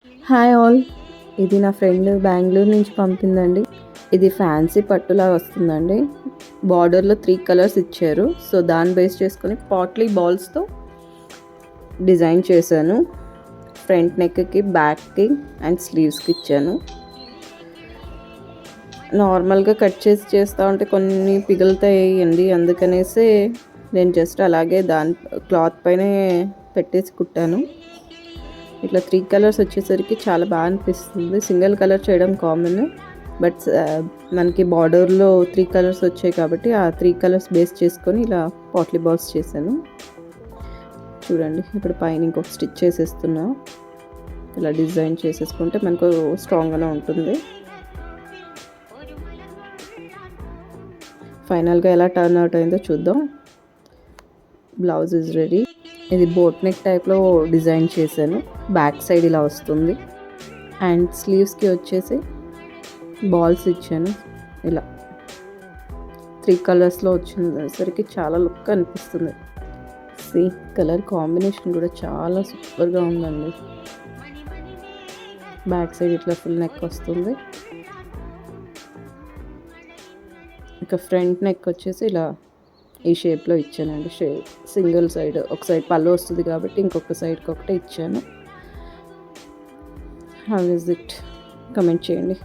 Hi all, ఇది నా friend Bengaluru నుంచి పంపిందండి. ఇది ఫ్యాన్సీ పట్టులా వస్తుందండి. బార్డర్లో 3 కలర్స్ ఇచ్చారు. సో దాన్ని బేస్ చేసుకొని పాట్లీ బాల్స్తో డిజైన్ చేశాను. ఫ్రంట్ నెక్కి, బ్యాక్కి అండ్ స్లీవ్స్కి ఇచ్చాను. నార్మల్గా కట్ చేసి చేస్తూ ఉంటే కొన్ని పిగులుతాయండి, అందుకనేసి నేను జస్ట్ అలాగే దాని క్లాత్ పైనే పెట్టేసి కుట్టాను. ఇట్లా 3 కలర్స్ వచ్చేసరికి చాలా బాగా అనిపిస్తుంది. సింగిల్ కలర్ చేయడం కామన్, బట్ మనకి బార్డర్లో 3 కలర్స్ వచ్చాయి కాబట్టి ఆ 3 కలర్స్ బేస్ చేసుకొని ఇలా పాట్లీ బాల్స్ చేశాను. చూడండి, ఇప్పుడు పైన ఇంకొక స్టిచ్ చేసేస్తున్నా. ఇలా డిజైన్ చేసేసుకుంటే మనకు స్ట్రాంగ్గానే ఉంటుంది. ఫైనల్గా ఎలా టర్న్ అవుట్ అయిందో చూద్దాం. Blouse is ready. ఇది బోట్ నెక్ టైప్లో డిజైన్ చేశాను. బ్యాక్ సైడ్ ఇలా వస్తుంది అండ్ స్లీవ్స్కి వచ్చేసి బాల్స్ ఇచ్చాను. ఇలా 3 కలర్స్లో వచ్చేసరికి చాలా లుక్ అనిపిస్తుంది. కలర్ కాంబినేషన్ కూడా చాలా సూపర్గా ఉందండి. బ్యాక్ సైడ్ ఇట్లా ఫుల్ నెక్ వస్తుంది. ఇంకా ఫ్రంట్ నెక్ వచ్చేసి ఇలా ఈ షేప్లో ఇచ్చానండి. సింగిల్ సైడ్, ఒక సైడ్ పళ్ళు వస్తుంది కాబట్టి ఇంకొక సైడ్కి ఒకటే ఇచ్చాను. How is it? కమెంట్ చేయండి.